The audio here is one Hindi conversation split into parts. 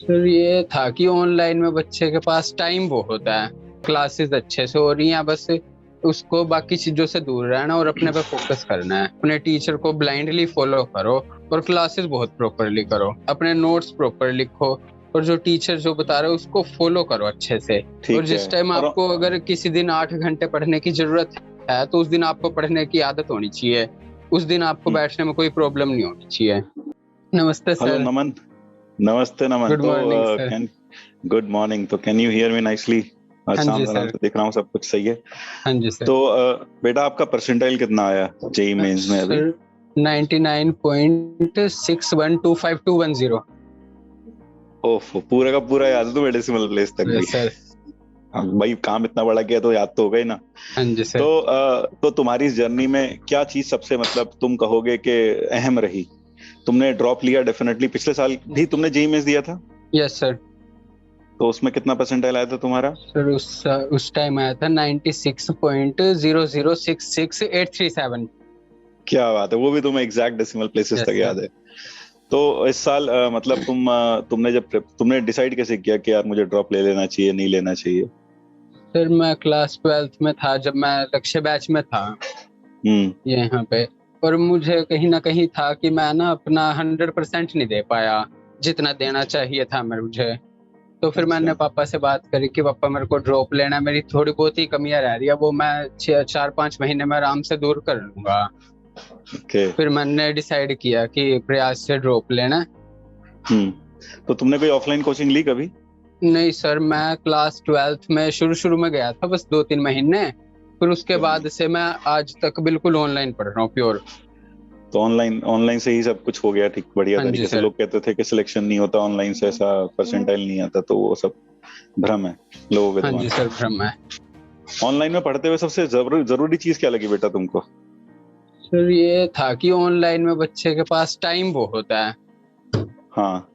सर ये था कि ऑनलाइन में बच्चे के पास टाइम बहुत है, क्लासेस अच्छे से हो रही हैं, बस उसको बाकी चीजों से दूर रहना और अपने पे फोकस करना है। अपने टीचर को ब्लाइंडली फॉलो करो और क्लासेस बहुत प्रॉपरली करो, अपने नोट्स प्रॉपर लिखो और जो टीचर जो बता रहे हो उसको फॉलो करो अच्छे से। और ठीक है। जिस टाइम और आपको अगर किसी दिन 8 घंटे पढ़ने की जरूरत है तो उस दिन आपको पढ़ने की आदत होनी चाहिए, उस दिन आपको बैठने में कोई प्रॉब्लम नहीं होनी चाहिए। नमस्ते हेलो सर। नमन। नमस्ते नमन। गुड तो morning sir. Can good morning. तो can you hear me nicely? हाँ जी आराम सर। से दिख रहा हूँ, सब कुछ सही है। हाँ जी सर। तो बेटा आपका परसेंटाइल कितना आया जेई मेंस में अभी? सर 99.6125 210। ओफ, पूरा का पूरा याद है तुम्हें डेसिमल प्लेस तक भी? Yes sir. हाँ, भाई काम इतना बड़ा किया तो याद तो होगा ही ना। हाँ जी सर। तो तुम्हारी इस जर्नी में क्या चीज सबसे मतलब तुम कहोगे कि अहम रही? तुमने ड्रॉप लिया डेफिनेटली, पिछले साल भी तुमने जेई मेंस दिया था, यस सर। तो उसमें कितना परसेंटाइल आया था तुम्हारा? सर उस टाइम आया था 96.0066837। क्या बात है, वो भी तुम्हें एग्जैक्ट डेसिमल प्लेसेस तक यस सर। याद है। तो इस साल मतलब तुमने डिसाइड कैसे किया कि यार मुझे ड्रॉप ले लेना चाहिए, नहीं लेना चाहिए? सर मैं क्लास 12th में था जब मैं लक्ष्य बैच में था हम्म। यहाँ पे, और मुझे कहीं ना कहीं था कि मैं ना अपना 100% नहीं दे पाया जितना देना चाहिए था मुझे। तो फिर मैंने अच्छा। पापा से बात करी कि पापा मेरे को ड्रॉप लेना है, मेरी थोड़ी बहुत ही कमियां रह रही है, वो मैं 4-5 महीने में आराम से दूर कर लूंगा। ओके। फिर मैंने डिसाइड किया कि प्रयास से ड्रॉप लेना है। हम्म। तो तुमने कोई ऑफलाइन कोचिंग ली कभी? नहीं सर, मैं क्लास 12th में शुरू में गया था बस 2-3 महीने, फिर उसके बाद से मैं आज तक बिल्कुल ऑनलाइन पढ़ रहा हूँ, प्योर। तो ऑनलाइन ऑनलाइन से ही सब कुछ हो गया ठीक, बढ़िया हाँ जी तरीके से? सर। लोग कहते थे कि सिलेक्शन नहीं होता ऑनलाइन से, ऐसा परसेंटाइल नहीं आता, तो वो सब भ्रम है लोगों के हाँ दिमाग जी में। सर, भ्रम है। ऑनलाइन में पढ़ते हुए सबसे जरूरी चीज क्या लगी बेटा तुमको? सर ये था कि ऑनलाइन में बच्चे के पास टाइम बहुत है, हाँ।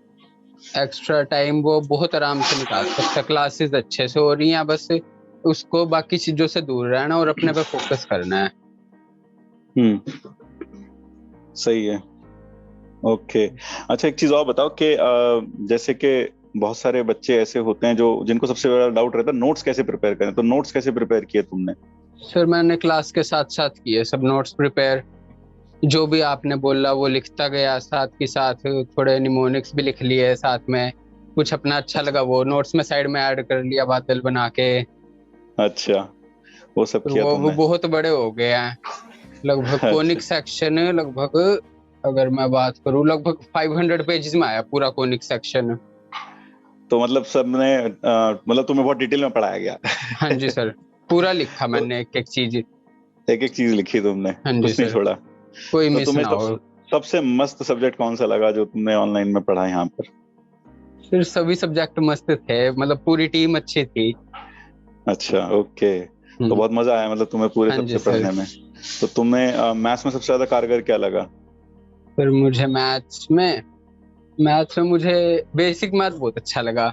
एक्स्ट्रा टाइम वो बहुत आराम से निकाल सकता है, क्लासेस अच्छे से हो रही हैं, बस उसको बाकी चीजों से दूर रहना और अपने पे फोकस करना है। हम्म। सही है। ओके। अच्छा, एक चीज और बताओ कि जैसे कि बहुत सारे बच्चे ऐसे होते हैं जो जिनको सबसे बड़ा डाउट रहता है नोट्स कैसे प्रिपेयर करें, तो नोट्स कैसे प्रिपेयर किए तुमने? सर मैंने क्लास के साथ साथ किए सब नोट्स प्रिपेयर, जो भी आपने बोला वो लिखता गया, साथ के साथ थोड़े निमोनिक्स भी लिख लिए साथ में, कुछ अपना अच्छा अच्छा। लगा वो नोट्स में साइड में ऐड कर लिया बादल बना के। अच्छा, वो सब फिर किया वो तुमने? बहुत बड़े हो गए हैं, लगभग अच्छा। कोनिक सेक्शन लगभग, अगर मैं बात करूं लगभग 500 पेजेस में आया पूरा कोनिक सेक्शन। तो मतलब सबने मतलब तुम्हें बहुत डिटेल में पढ़ाया गया? हाँ जी सर, पूरा लिखा तो मैंने एक एक चीज। एक एक चीज लिखी तुमने, हाँ जी कुछ नहीं सर, छोड़ा? कोई तो मिस तुम्हें ना हो। सबसे मस्त सब्जेक्ट कौन सा लगा जो तुमने ऑनलाइन में पढ़ा यहाँ पर? फिर सभी सब्जेक्ट मस्त थे, मतलब पूरी टीम अच्छी थी। अच्छा, ओके। तो बहुत मजा आया मतलब तुम्हें पूरे हाँ जी सबसे सर। पढ़ने में? तो तुम्हें मैथ्स में सबसे ज्यादा कारगर क्या लगा? फिर मुझे मैथ्स में मुझे बेसिक मैथ बहुत अच्छा लगा,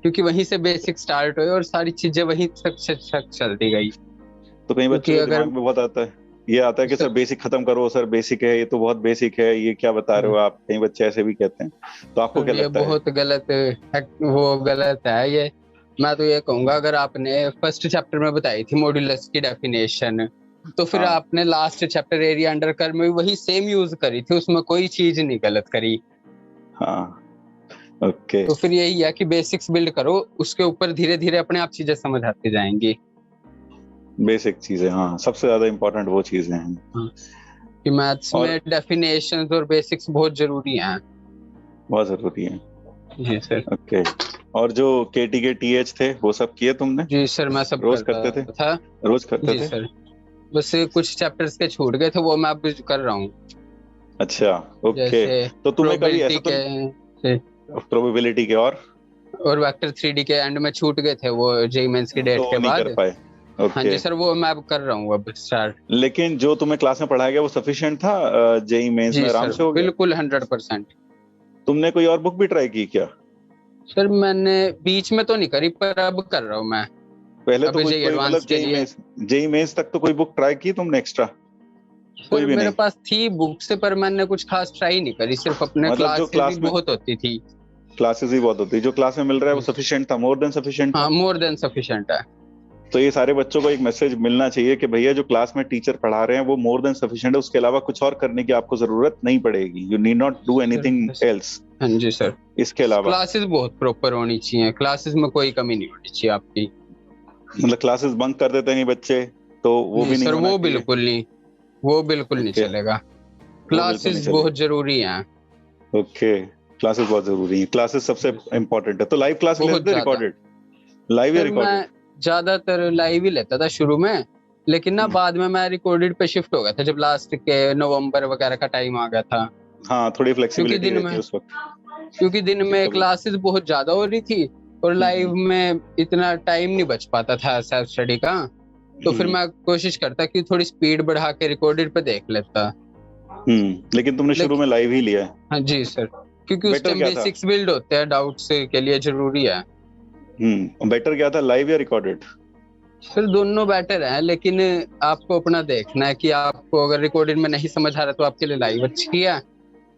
क्योंकि वहीं से बेसिक स्टार्ट हुए और सारी चीजें वहीं तक चलती गई। तो कई बच्चों क्योंकि के अगर दिमाग में बहुत आता है, ये आता है कि सर बेसिक खत्म करो, सर बेसिक है, ये तो बहुत बेसिक है, ये क्या बता रहे हो आप, कई बच्चे ऐसे भी कहते हैं। तो आपको क्या ये लगता है? बहुत गलत है, वो गलत है ये। मैं तो ये कहूंगा, अगर आपने फर्स्ट चैप्टर में बताई थी मॉड्यूलस की डेफिनेशन, तो फिर हाँ। आपने last chapter area under curve में भी वही सेम यूज करी थी, उसमें कोई चीज नहीं गलत करी। हाँ। ओके। तो फिर यही है कि बेसिक्स बिल्ड करो, उसके ऊपर धीरे धीरे अपने आप चीजें समझ आती जाएंगी। बेसिक चीजें, हाँ, सबसे ज्यादा इम्पोर्टेंट वो चीजें हैं। हाँ, कि मैथ्स और में डेफिनेशंस और बेसिक्स बहुत जरूरी हैं। बहुत जरूरी है। जी सर। ओके। और जो केटी के टीएच थे वो सब किए तुमने? जी सर, मैं सब रोज करता करते थे? था। रोज करते जी थे? सर, बस कुछ चैप्टर्स के छूट गए थे, वो मैं अब कर रहा हूँ। अच्छा। ओके। जैसे तो तुम्हें कभी प्रोबेबिलिटी ऐसा तो के प्रोबेबिलिटी के और वेक्टर 3D के एंड में छूट गए थे वो जेई मेंस की तो डेट वो के नहीं कर बाद। पाए? हाँ ओके। जी सर, वो मैं अब कर रहा हूँ अब स्टार्ट। लेकिन जो तुम्हें क्लास में पढ़ाया गया वो सफिशिएंट था? जेई मेंस में जी आराम सर, से हो गया? बिल्कुल 100%। तुमने कोई और बुक भी ट्राई की क्या? सर मैंने बीच में तो नहीं करी, पर अब कर रहा हूँ मैं, पहले तो अभी कोई जेई कोई एडवांस मतलब के लिए। जेई मेंस तक तो कोई बुक ट्राई की तुमने एक्स्ट्रा? कोई सर भी मेरे नहीं? पास थी बुक्स, पर मैंने कुछ खास ट्राई नहीं करी, सिर्फ अपने मतलब जो क्लासेस ही क्लास में बहुत होती थी। क्लासेस ही बहुत होती है, जो क्लास में मिल रहा है वो सफिशिएंट था, मोर देन सफिशिएंट था। हाँ, मोर देन सफिशिएंट है। तो ये सारे बच्चों को एक मैसेज मिलना चाहिए कि भैया जो क्लास में टीचर पढ़ा रहे हैं वो मोर देन सफिशिएंट है, उसके अलावा कुछ और करने की आपको जरूरत नहीं पड़ेगी। You need not do anything else. हाँ जी सर। इसके अलावा क्लासेस बहुत प्रॉपर होनी चाहिए, क्लासेस में कोई कमी नहीं होनी चाहिए आपकी। मतलब क्लासेस बंक कर देते हैं बच्चे, तो वो भी नहीं सर, होना वो चाहिए। बिल्कुल नहीं, वो बिल्कुल नहीं ओके, चलेगा। वो बिल्कुल नहीं क्लासेस चलेगा। बहुत जरूरी हैं। ओके, क्लासेस बहुत जरूरी है, क्लासेस सबसे इम्पोर्टेंट है। तो लाइव क्लास लेते बहुत थे ज्यादा। रिकॉर्डेड, लाइव या सर रिकॉर्डेड? मैं ज्यादातर लाइव ही लेता था शुरू में, लेकिन ना बाद में मैं रिकॉर्डेड पे शिफ्ट हो गया था जब लास्ट के नवंबर वगैरह का टाइम आ गया था। हाँ, थोड़ी क्योंकि फ्लेक्सिबिलिटी दिन रहती में है उस वक्त। क्योंकि दिन में कभी क्लासेस बहुत ज्यादा हो रही थी और लाइव में इतना टाइम नहीं बच पाता था सेल्फ स्टडी का। तो फिर मैं कोशिश करता कि थोड़ी स्पीड बढ़ा के रिकॉर्डेड पे देख लेता। लेकिन तुमने शुरू में लेकिन लाइव ही लिया है। हाँ जी सर, क्योंकि उस बेटर टाइम क्या था? बेसिक्स बिल्ड होते हैं, डाउट्स के लिए जरूरी है। बेटर क्या था, लाइव या रिकॉर्डेड? फिर दोनों बेटर है, लेकिन आपको अपना देखना है कि आपको अगर रिकॉर्डेड में नहीं समझ आ रहा तो आपके लिए लाइव अच्छी है।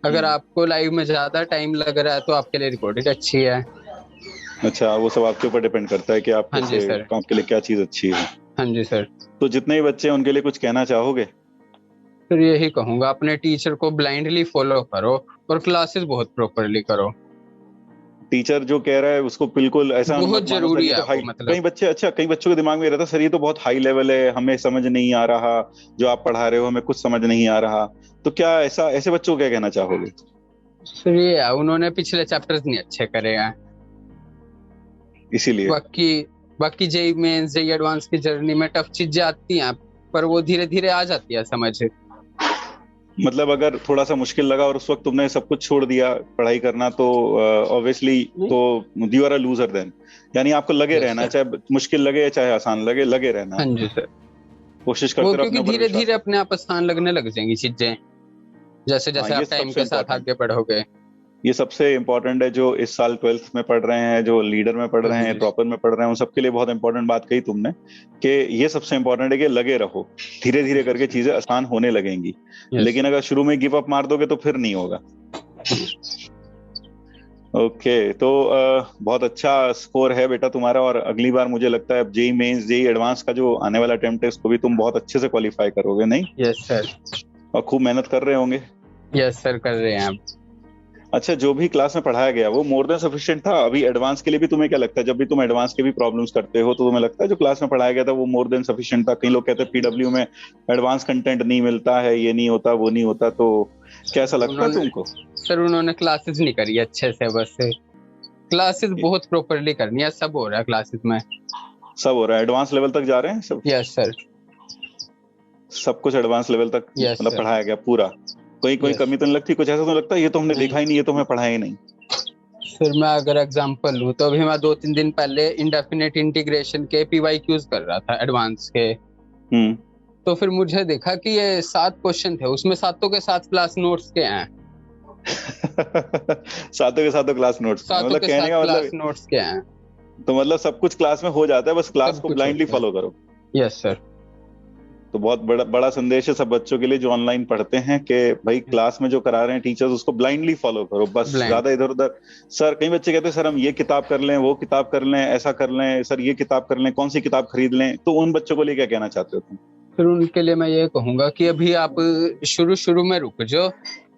अगर आपको लाइव में ज्यादा टाइम लग रहा है तो आपके लिए रिकॉर्डेड अच्छी है। अच्छा, वो सब आपके ऊपर डिपेंड करता है कि आप हाँ जी कैसे, सर। आपके लिए क्या चीज अच्छी है। हाँ जी सर। तो जितने भी बच्चे हैं उनके लिए कुछ कहना चाहोगे? फिर यही कहूंगा, अपने टीचर को ब्लाइंडली फॉलो करो और क्लासेस बहुत प्रॉपरली करो। टीचर जो कह रहा है उसको बिल्कुल ऐसा मत बहुत मानो सर जरूरी ये तो है हाई, वो, मतलब। कई बच्चे, अच्छा कई बच्चों के दिमाग में रहता है सर ये तो बहुत हाई लेवल है, हमें समझ नहीं आ रहा, जो आप पढ़ा रहे हो हमें कुछ समझ नहीं आ रहा। तो क्या ऐसा, ऐसे बच्चों को क्या कहना चाहोगे? फिर ये है, उन्होंने पिछले चैप्टर्स नहीं अच्छे करे हैं। इसीलिए बाकी बाकी जेई मेंस जेई एडवांस की जर्नी में टफ चीजें आती हैं, पर वो धीरे धीरे आ जाती है समझ। मतलब अगर थोड़ा सा मुश्किल लगा और उस वक्त तुमने सब कुछ छोड़ दिया पढ़ाई करना, तो ऑब्वियसली तो you are a loser then. यानी आपको लगे यस रहना है, सर। चाहे मुश्किल लगे चाहे आसान लगे, लगे रहना हाँ आपको। जी सर। कोशिश वो करते रहो, अपने क्योंकि ऊपर धीरे विश्वास धीरे रखो। अपने आप आसान लगने लग जाएंगी चीजें, जैसे हाँ, जैसे ये आप टाइम सबसे के साथ इम्पोर्टेंट, आगे बढ़ोगे। ये सबसे इम्पोर्टेंट है। जो इस साल 12th में पढ़ रहे हैं, जो लीडर में पढ़ हाँ रहे हैं, जी। ड्रॉपर में पढ़ रहे हैं, उन सबके लिए बहुत इंपॉर्टेंट बात कही तुमने कि ये सबसे इम्पोर्टेंट है कि लगे रहो, धीरे धीरे करके चीजें आसान होने लगेंगी। यस। लेकिन अगर शुरू में गिव अप मार दोगे तो फिर नहीं होगा। ओके, तो बहुत अच्छा स्कोर है बेटा तुम्हारा, और अगली बार मुझे लगता है जेई मेंस जेई एडवांस का जो आने वाला अटेम्प्ट है उसको भी तुम बहुत अच्छे से क्वालिफाई करोगे, नहीं? Yes sir. और खूब मेहनत कर रहे होंगे। यस सर, कर रहे हैं आप। अच्छा, जो भी क्लास में पढ़ाया गया वो मोर देन सफिशिएंट था? अभी एडवांस के लिए भी तुम्हें क्या लगता है, जब भी तुम एडवांस के भी प्रॉब्लम्स करते हो तो तुम्हें लगता है जो क्लास में पढ़ाया गया था वो मोर देन सफिशिएंट था? कई लोग कहते हैं पीडब्ल्यू में एडवांस कंटेंट नहीं मिलता है, ये नहीं होता वो नहीं होता, तो क्या ऐसा लगता है उन्होंने तुमको? सर उन्होंने क्लासेस नहीं करी अच्छे से, बस क्लासेस बहुत प्रॉपरली करनी है, सब हो रहा है क्लासेस में। सब हो रहा है, एडवांस लेवल तक जा रहे हैं सब? Yes sir. सब कुछ एडवांस लेवल तक यस मतलब सर। पढ़ाया गया पूरा? कोई कोई यस। कमी तो नहीं लगती? कुछ ऐसा तो नहीं लगता ये तो हमने देखा ही नहीं, ये तो हमें पढ़ाया ही नहीं? फिर मैं अगर एग्जांपल लूँ तो अभी मैं 2-3 दिन पहले इंडेफिनेट इंटीग्रेशन के पीवाईक्यूज कर रहा था एडवांस के। तो फिर मुझे देखा कि ये 7 क्वेश्चन थे, उसमें सातों के 7 क्लास नोट्स के हैं। सातों के सातों क्लास नोट्स, सातों मतलब के कहने 7 का क्लास मतलब, नोट्स के हैं। तो मतलब सब कुछ क्लास में हो जाता है, बस क्लास सब को कुछ ब्लाइंडली होता है। फॉलो करो। Yes sir. तो बहुत बड़ा बड़ा संदेश है सब बच्चों के लिए जो ऑनलाइन पढ़ते हैं कि भाई क्लास में जो करा रहे हैं टीचर्स उसको ब्लाइंडली फॉलो करो, बस ब्लाइंड। ज्यादा इधर उधर। सर, कई बच्चे कहते हैं सर हम ये किताब कर लें, वो किताब कर लें, ऐसा कर लें, सर ये किताब कर लें, कौन सी किताब खरीद लें, तो उन बच्चों को लिए क्या कहना चाहते हो तुम? फिर उनके लिए मैं ये कहूंगा कि अभी आप शुरू शुरू में रुक जाओ,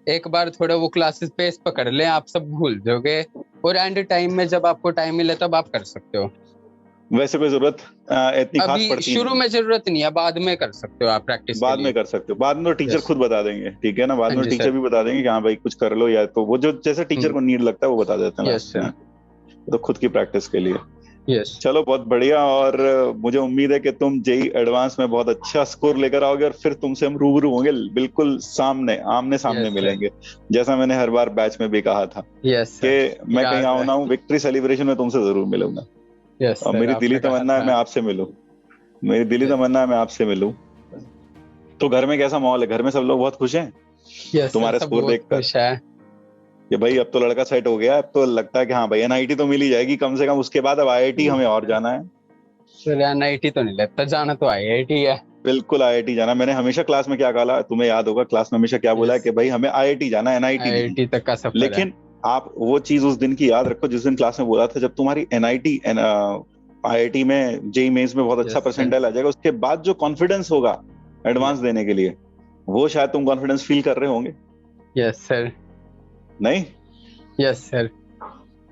एक बार थोड़ा वो क्लासेस पेस पकड़ लें, आप सब भूल जाओगे, और एंड टाइम में जब आपको टाइम मिले तब आप कर सकते हो। वैसे कोई जरूरत इतनी खास अभी पड़ती शुरू नहीं, में जरूरत नहीं है, बाद में कर सकते हो आप प्रैक्टिस के बाद में लिए। कर सकते हो, बाद में तो टीचर यस। खुद बता देंगे, ठीक है ना? बाद हाँ में जी टीचर सर। भी बता देंगे कि हाँ भाई कुछ कर लो, या तो वो जो जैसे टीचर को नीड लगता है वो बता देते हैं यस लास्ट में, सर। तो खुद की प्रैक्टिस के लिए। यस। चलो बहुत बढ़िया, और मुझे उम्मीद है कि तुम जेई एडवांस में बहुत अच्छा स्कोर लेकर आओगे और फिर तुमसे हम रूबरू होंगे, बिल्कुल सामने आमने सामने यस सर। मिलेंगे, जैसा मैंने हर बार बैच में भी कहा था यस कि सर। मैं कहीं याद आऊं है। ना हूं, विक्ट्री सेलिब्रेशन में तुमसे जरूर मिलूंगा। यस और सर, मेरी दिली आपने कहा तमन्ना है था। मैं आपसे मिलूं, मेरी दिली यस। तमन्ना है मैं आपसे मिलूं। तो घर में कैसा माहौल है? घर में सब लोग बहुत खुश हैं यस सर, तुम्हारा सब स्कोर बहुत देखकर खुश है। कि भाई अब तो लड़का सेट हो गया, अब तो लगता है कि हाँ भाई एनआईटी तो मिल ही जाएगी कम से कम, उसके बाद अब आईआईटी हमें और जाना है। सर एनआईटी तो नहीं लगता, जाना तो आईआईटी है। बिल्कुल आईआईटी जाना। मैंने हमेशा क्लास में क्या कहा, तुम्हें याद होगा क्लास में हमेशा क्या बोला है यस। कि भाई हमें आईआईटी जाना है, एनआईटी नहीं। आईआईटी तक का सफर है। लेकिन आप वो चीज उस दिन की याद रखो जिस दिन क्लास में बोला था, जब तुम्हारी एनआईटी आईआईटी में जेईई मेंस में बहुत अच्छा यस सर, परसेंटाइल आ जाएगा, उसके बाद जो कॉन्फिडेंस होगा एडवांस देने के लिए, वो शायद तुम कॉन्फिडेंस फील कर रहे होंगे। यस सर, नहीं? यस सर,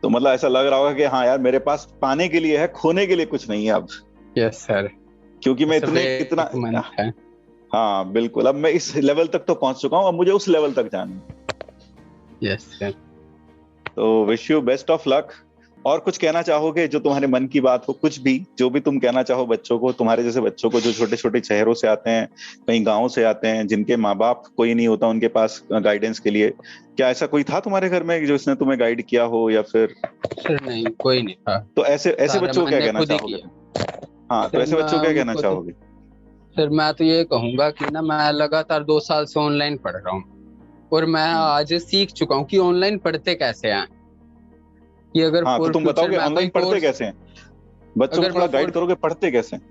तो मतलब ऐसा लग रहा होगा कि हाँ यार, मेरे पास पाने के लिए है, खोने के लिए कुछ नहीं है अब। यस सर, क्योंकि मैं सब इतने एक इतना, मन है। हाँ बिल्कुल, अब मैं इस लेवल तक तो पहुंच चुका हूँ, अब मुझे उस लेवल तक जाना है। Yes sir. तो wish you best of luck. और कुछ कहना चाहोगे जो तुम्हारे मन की बात हो, कुछ भी जो भी तुम कहना चाहो बच्चों को, तुम्हारे जैसे बच्चों को जो छोटे छोटे शहरों से आते हैं, कहीं गाँव से आते हैं, जिनके माँ बाप कोई नहीं होता उनके पास गाइडेंस के लिए, क्या ऐसा कोई था तुम्हारे घर में जो इसने तुम्हें गाइड किया हो, या फिर? सर नहीं, कोई नहीं था, तो ऐसे ऐसे सारा बच्चों को क्या मैंने कहना खुद ही चाहोगे तुम? किया। हाँ, तो सर ऐसे मैं बच्चों को क्या कहना उनको तो, चाहोगे? सर मैं तो ये कहूंगा कि ना, मैं लगातार 2 साल से ऑनलाइन पढ़ रहा हूँ, और मैं आज सीख चुका हूँ कि ऑनलाइन पढ़ते कैसे हैं, कि अगर हाँ, तो फॉर तुम फ्यूचर बताओगे मैं कोई ऑनलाइन पढ़ते कोर्स, कैसे हैं? बच्चों को अगर थोड़ा मैं गाइड करोगे पढ़ते कैसे हैं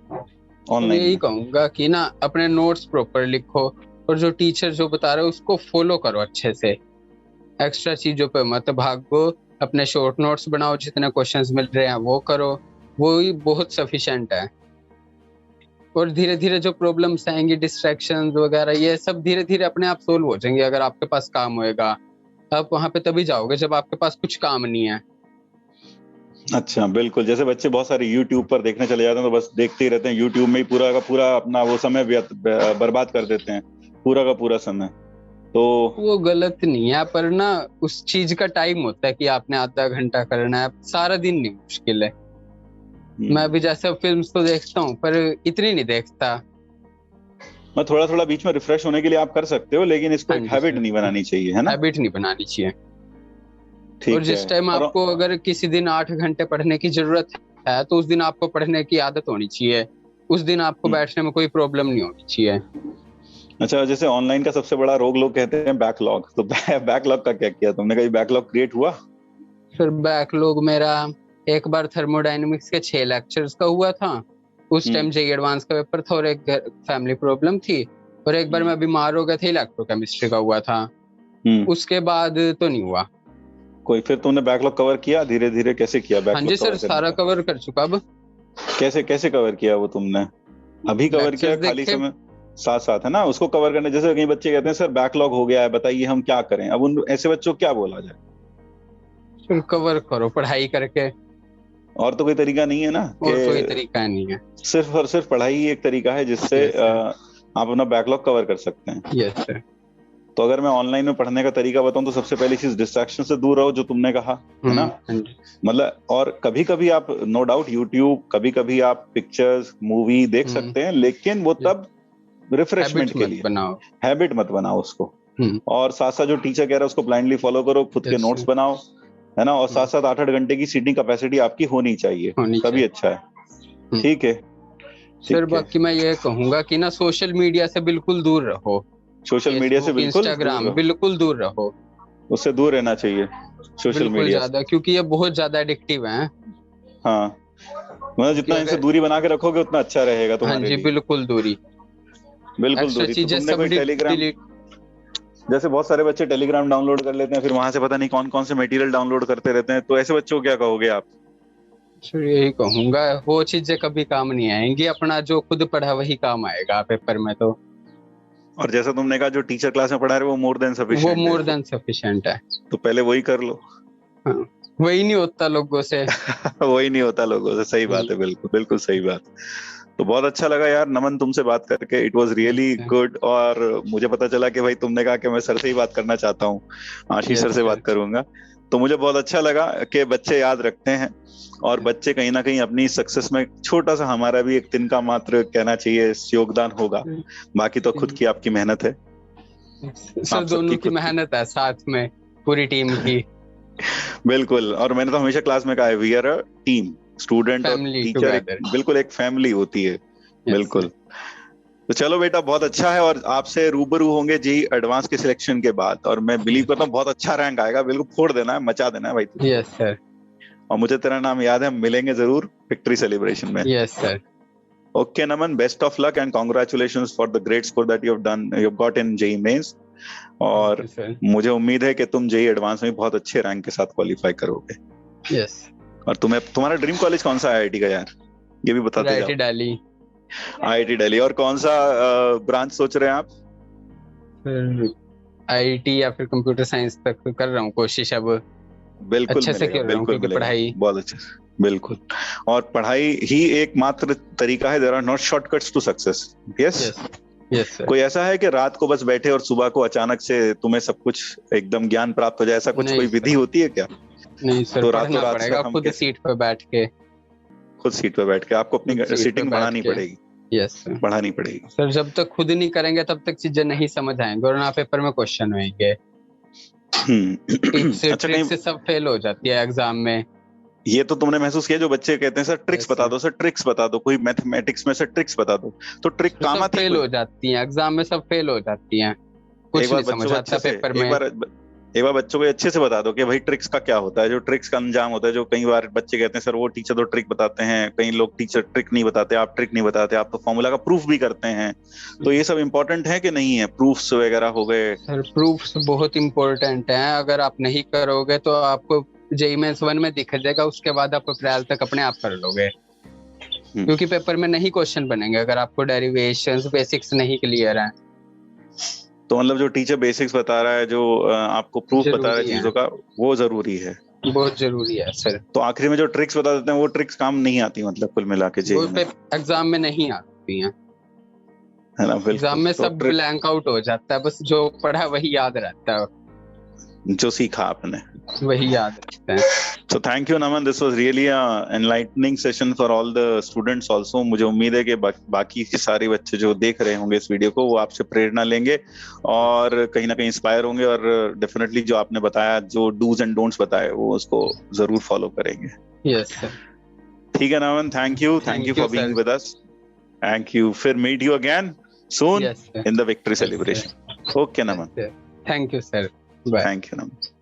तो ऑनलाइन यही में? कहूंगा कि ना अपने नोट्स प्रॉपर लिखो, और जो टीचर जो बता रहे हो उसको फॉलो करो अच्छे से, एक्स्ट्रा चीजों पे मत भागो, अपने शॉर्ट नोट्स बनाओ, जितने क्वेश्चंस मिल रहे हैं वो करो, वो ही बहुत सफिशिएंट है। और धीरे धीरे जो प्रॉब्लम्स आएंगी, डिस्ट्रैक्शंस वगैरह, ये सब धीरे धीरे अपने आप सोल्व हो जाएंगे। अगर आपके पास काम होएगा, आप वहां पे तभी जाओगे जब आपके पास कुछ काम नहीं है। अच्छा, बिल्कुल। जैसे बच्चे बहुत सारे यूट्यूब पर देखने चले जाते हैं, तो बस देखते ही रहते हैं, यूट्यूब में ही पूरा का पूरा अपना वो समय बर्बाद कर देते हैं, पूरा का पूरा समय। तो वो गलत नहीं है, पर ना उस चीज का टाइम होता है कि आपने आधा घंटा करना है, सारा दिन नहीं, मुश्किल है। मैं भी जैसे फिल्म्स तो देखता हूँ, पर इतनी नहीं देखता। मैं थोड़ा थोड़ा बीच में रिफ्रेश होने के लिए आप कर सकते हो, लेकिन इसको हाँ एक जी हैबिट सर, नहीं बनानी चाहिए, है ना? हैबिट नहीं बनानी चाहिए। और ठीक है। जिस टाइम और आपको अगर किसी दिन 8 घंटे पढ़ने की जरूरत है, तो उस दिन आपको पढ़ने की आदत होनी चाहिए, उस दिन आपको बैठने में कोई प्रॉब्लम नहीं होनी चाहिए। अच्छा, जैसे ऑनलाइन का सबसे बड़ा रोग लोग कहते हैं बैकलॉग, तो बैकलॉग का क्या किया तुमने? कहीं बैकलॉग क्रिएट हुआ? फिर बैकलॉग मेरा एक बार थर्मोडायनेमिक्स के 6 लेक्चर्स का हुआ था, उस टाइम जेईई एडवांस का पेपर था, और एक फैमिली प्रॉब्लम थी, और एक बार मैं बीमार हो गया था, इलेक्ट्रोकेमिस्ट्री का हुआ था। उसके बाद तो नहीं हुआ। कोई फिर तुमने बैकलॉग कवर किया धीरे धीरे? कैसे किया हाँ जी बैकलॉग सर, कवर करने सारा का? कवर कर चुका अब। कैसे कैसे कवर किया वो तुमने? अभी कवर किया, लेक्चर्स खाली देखे, समय साथ साथ, है ना, उसको कवर करने? जैसे कई बच्चे कहते हैं सर बैकलॉग हो गया है, बताइए हम क्या करें। अब उन ऐसे बच्चों को क्या बोला जाए? फिर कवर करो पढ़ाई करके, और तो कोई तरीका नहीं है ना, और कोई कि तरीका नहीं है। सिर्फ और सिर्फ पढ़ाई ही एक तरीका है जिससे यस सर, आप अपना बैकलॉग कवर कर सकते हैं। Yes sir. तो अगर मैं ऑनलाइन में पढ़ने का तरीका बताऊं, तो सबसे पहली चीज डिस्ट्रैक्शन से दूर रहो, जो तुमने कहा, है ना? हाँ जी। मतलब, और कभी कभी आप नो डाउट यूट्यूब, कभी कभी आप पिक्चर्स मूवी देख सकते हैं, लेकिन वो तब रिफ्रेशमेंट हैबिट के मत लिए, बनाओ। हैबिट मत बनाओ उसको। और साथ साथ जो टीचर कह रहा है उसको ब्लाइंडली फॉलो करो, खुद के नोट्स बनाओ, है ना? और साथ साथ 8-8 घंटे की सीटिंग कैपेसिटी आपकी होनी चाहिए, होनी तभी चाहिए। अच्छा है। ठीक है, सर ठीक है। बाकी मैं ये कहूंगा कि ना सोशल मीडिया से बिल्कुल दूर रहो, सोशल मीडिया से फेसबुक बिल्कुल दूर इंस्टाग्राम रहो, बिल्कुल दूर रहो, उससे दूर रहना चाहिए सोशल बिल्कुल मीडिया से। ज्यादा, क्योंकि ये बहुत ज्यादा एडिक्टिव है। हाँ, मतलब कि जितना इनसे अगर, दूरी बना के रखोगे उतना अच्छा रहेगा हाँ तुम्हारे जी, लिए। बिल्कुल दूरी, बिल्कुल एक्स्ट्रा दूरी। तो चीजें तुमने सब कोई टेलीग्राम, डिलीट। जैसे बहुत सारे बच्चे टेलीग्राम डाउनलोड कर लेते हैं, फिर वहां से पता नहीं कौन कौन से मटेरियल डाउनलोड करते रहते हैं, तो ऐसे बच्चों को क्या कहोगे आप? सर यही कहूंगा, वो चीजें कभी काम नहीं आएंगी, अपना जो खुद पढ़ा वही काम आएगा पेपर में। तो और जैसा तुमने कहा, जो टीचर क्लास में पढ़ा रहे वो मोर देन वो सफिशिएंट है, मोर देन सफिशिएंट है। तो पहले वही कर लो। हाँ, वही नहीं होता लोगों से। वही नहीं होता लोगों से, सही बात है, बिल्कुल बिल्कुल सही बात। तो बहुत अच्छा लगा यार नमन तुमसे बात करके, it was really yes good. और मुझे पता चला कि भाई तुमने कहा कि मैं सर से ही बात करना चाहता हूँ, आशीष सर से सर, बात करूंगा। तो मुझे बहुत अच्छा लगा कि बच्चे याद रखते हैं, और बच्चे कहीं ना कहीं अपनी सक्सेस में छोटा सा हमारा भी एक तिनका मात्र कहना चाहिए योगदान होगा, बाकी तो खुद की आपकी मेहनत है, सर आप सबकी दोनों की खुद की। मेहनत है साथ में, पूरी टीम की, बिल्कुल। और मैंने तो हमेशा क्लास में कहा है, we are a team, student और फैमिली टीचर एक टुगेदर। बिल्कुल एक फैमिली होती है। यस बिल्कुल। तो चलो बेटा, बहुत अच्छा है, और आपसे रूबरू होंगे जी एडवांस के सिलेक्शन के बाद, और मैं बिलीव करता हूँ बहुत अच्छा रैंक आएगा, बिल्कुल फोड़ देना है, मचा देना है भाई तुझको। यस सर, और मुझे तेरा नाम याद है, हम मिलेंगे जरूर विक्ट्री सेलिब्रेशन में। Yes sir. Okay Naman, best of luck and congratulations for the great score that you have done, you have got in JEE mains. और सर मुझे उम्मीद है कि तुम जेईई एडवांस में बहुत अच्छे रैंक के साथ क्वालिफाई करोगे। यस और तुम्हारा ड्रीम कॉलेज कौन सा है आईआईटी का यार, ये भी बताते आईआईटी जाओ। दिल्ली। आईआईटी दिल्ली। और कौन सा ब्रांच सोच रहे हैं आप? फिर आईटी या फिर कंप्यूटर साइंस तक कर रहा हूँ कोशिश, अब बिल्कुल अच्छे से मिलेगा, कर रहा हूँ बिल्कुल क्योंकि मिलेगा, पढ़ाई। बहुत अच्छे से, बिल्कुल। और पढ़ाई ही एकमात्र तरीका है, there are not shortcuts to success. Yes. Yes yes sir. कोई ऐसा है कि रात को बस बैठे और सुबह को अचानक से तुम्हें सब कुछ एकदम ज्ञान प्राप्त हो जाए, ऐसा कुछ नहीं कोई विधि सर, होती है क्या? नहीं सर, तो रातों पढ़ना रात से पड़ेगा हम खुद कैसे? सीट पर बैठ के। खुद सीट पे बैठ के आपको खुद अपनी सीट पे सीटिंग बैठ बढ़ानी के। पड़ेगी, यस सर। बढ़ानी पड़ेगी। सर जब तक खुद नहीं करेंगे तब तक चीजें नहीं समझ आएंगे और ना पेपर में क्वेश्चन होंगे। टिप्स अच्छा, कहीं ट्रिक्स से सब फेल हो जाती है एग्जाम में। ये तो तुमने महसूस किया जो बच्चे कहते हैं सर ट्रिक्स Yes, बता sir. दो, सर ट्रिक्स बता दो, कोई मैथमेटिक्स में से ट्रिक्स बता दो, तो ट्रिक काम सब आती है फेल कोई? हो जाती हैं एग्जाम में, सब फेल हो जाती हैं, कुछ नहीं समझ आता पेपर में। एक बार बच्चों को अच्छे से बता दो कि भाई ट्रिक्स का क्या होता है, जो ट्रिक्स का अंजाम होता है। जो कई बार बच्चे कहते हैं सर वो टीचर तो ट्रिक बताते हैं, कई लोग टीचर ट्रिक नहीं बताते, आप ट्रिक नहीं बताते, आप तो फॉर्मूला का प्रूफ भी करते हैं। तो ये सब इंपॉर्टेंट है कि नहीं है? प्रूफ्स वगैरह हो गए। सर प्रूफ्स बहुत इंपॉर्टेंट हैं, अगर आप नहीं करोगे तो आपको जेईई मेंस 1 में दिख जाएगा, उसके बाद आप अप्रैल तक अपने आप कर लोगे, क्योंकि पेपर में नहीं क्वेश्चन बनेंगे अगर आपको डेरिवेशंस बेसिक्स नहीं क्लियर है। तो मतलब जो टीचर बेसिक्स बता रहा है, जो आपको प्रूफ बता रहा है जरूरी है, चीजों का, वो जरूरी है। बहुत जरूरी है सर। तो आखिरी में जो ट्रिक्स बता देते हैं वो ट्रिक्स काम नहीं आती, मतलब कुल मिला के वो जेईई में, एग्जाम में नहीं आती हैं। है ना? एग्जाम बिल्कुल। में तो सब ब्लैंक आउट हो जाता है, बस जो पढ़ा वही याद रहता है, जो सीखा आपने वही याद रखते हैं। So thank you Naman, this was really a enlightening session for all the students also। मुझे उम्मीद है कि बाकी के सारे बच्चे जो देख रहे होंगे इस वीडियो को वो आपसे प्रेरणा लेंगे और कहीं ना कहीं इंस्पायर होंगे और डेफिनेटली जो आपने बताया, जो डूज एंड डोंट्स बताए, वो उसको जरूर फॉलो करेंगे। Yes sir. ठीक है Naman, thank you for being with us. Thank you. फिर meet you again soon in the victory celebration. Okay Naman, thank you sir, bye. Thank you Naman.